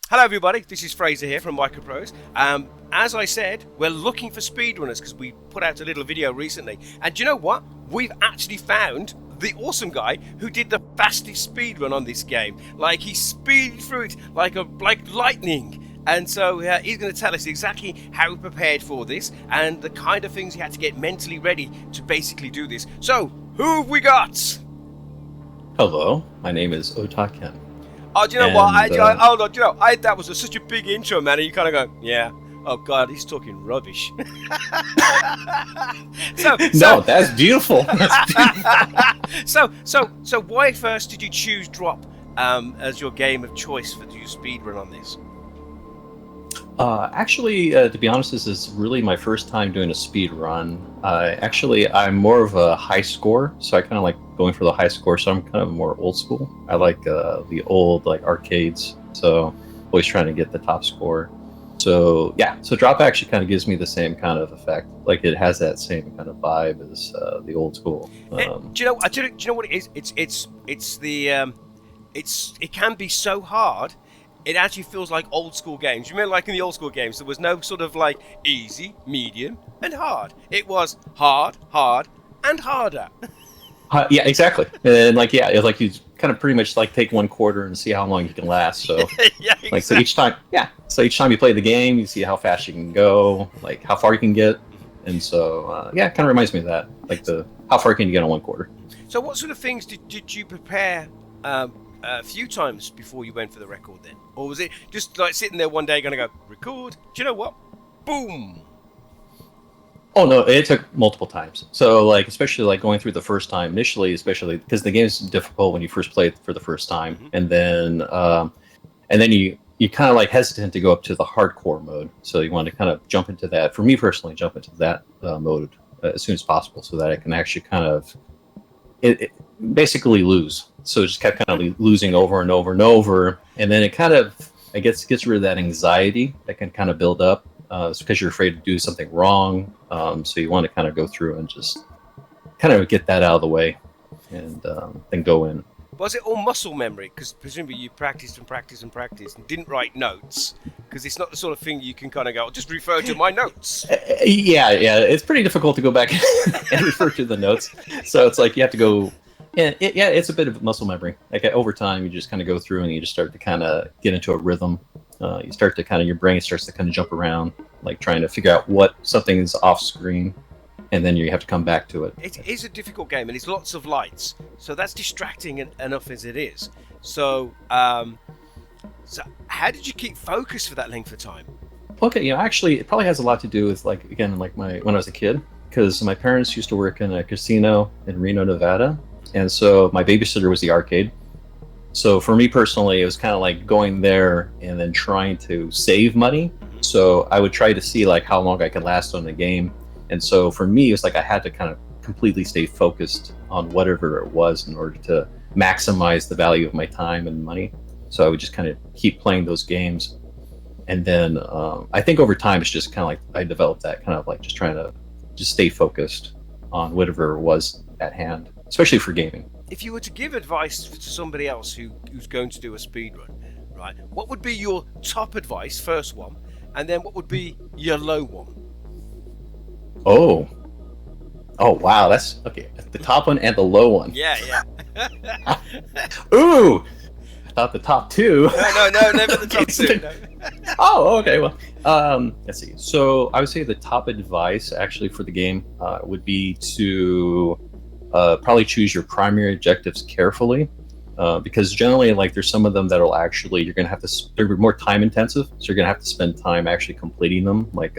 Hello, everybody. This is Frazer here from Microprose. As I said, we're looking for speedrunners because we put out a little video recently. And do you know what? We've actually found the awesome guy who did the fastest speedrun on this game. Like, he speeded through it like lightning. And so he's going to tell us exactly how he prepared for this and the kind of things he had to get mentally ready to basically do this. So, who have we got? Hello, my name is Otaken. Oh, do you know what? Hold on. Do you know, that was such a big intro, man. And you kind of go, yeah. Oh God, he's talking rubbish. No, that's beautiful. So why first did you choose Drop as your game of choice for your speedrun on this? Actually, to be honest, this is really my first time doing a speed run. Actually, I'm more of a high score, so I kind of like going for the high score. So I'm kind of more old school. I like the old arcades, so always trying to get the top score. So yeah, so Drop actually kind of gives me the same kind of effect. Like it has that same kind of vibe as the old school. Do you know? Do you know what it is? It can be so hard. It actually feels like old school games. You remember, like in the old school games, there was no sort of like easy, medium, and hard. It was hard, and harder. Yeah, exactly. And it's like you kind of pretty much like take one quarter and see how long you can last. So yeah, exactly. like so each time you play the game, you see how fast you can go, like how far you can get, and so it kind of reminds me of that, like how far can you get on one quarter. So what sort of things did you prepare? A few times before you went for the record then? Or was it just like sitting there one day going to go, record? Do you know what? Boom! Oh no, it took multiple times. So like, especially like going through the first time initially, especially because the game's difficult when you first play it for the first time. Mm-hmm. And then you kind of like hesitant to go up to the hardcore mode. So you want to kind of jump into that. For me personally, jump into that mode as soon as possible so that I can actually kind of basically lose. So it just kept kind of losing over and over and over, and then it kind of, I guess, gets rid of that anxiety that can kind of build up. It's because you're afraid to do something wrong, so you want to kind of go through and just kind of get that out of the way, and then go in. Was it all muscle memory? Because presumably you practiced and didn't write notes, because it's not the sort of thing you can kind of go, I'll just refer to my notes. Yeah, it's pretty difficult to go back and refer to the notes. So it's like you have to go. It's a bit of muscle memory. Like over time, you just kind of go through and you just start to kind of get into a rhythm. You start to kind of, your brain starts to kind of jump around, like trying to figure out what something is off screen, and then you have to come back to it. It is a difficult game, and it's lots of lights, so that's distracting enough as it is. So how did you keep focus for that length of time? Okay, actually, it probably has a lot to do with when I was a kid, because my parents used to work in a casino in Reno, Nevada. And so my babysitter was the arcade. So for me personally, it was kind of like going there and then trying to save money. So I would try to see like how long I could last on the game. And so for me, it was like I had to kind of completely stay focused on whatever it was in order to maximize the value of my time and money. So I would just kind of keep playing those games. And then I think over time, it's just kind of like I developed that kind of like just trying to just stay focused on whatever was at hand, especially for gaming. If you were to give advice to somebody else who's going to do a speedrun, right, what would be your top advice, first one, and then what would be your low one? Oh wow, that's okay. The top one and the low one. Yeah. Ooh, I thought the top two. No, never the top two. No. Oh, okay. Well, let's see. So I would say the top advice actually for the game would be to probably choose your primary objectives carefully, because generally, like, there's some of them that'll actually you're gonna have to. They're more time intensive, so you're gonna have to spend time actually completing them, like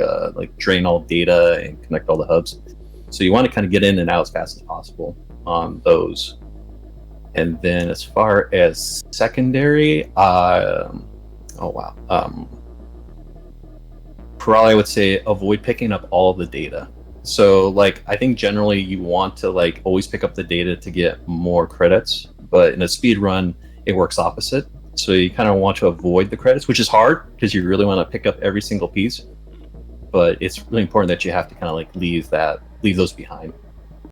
drain all data and connect all the hubs. So you want to kind of get in and out as fast as possible on those. And then as far as secondary, probably I would say avoid picking up all the data. So like I think generally you want to like always pick up the data to get more credits, but in a speed run it works opposite. So you kind of want to avoid the credits, which is hard because you really want to pick up every single piece. But it's really important that you have to kind of like leave those behind.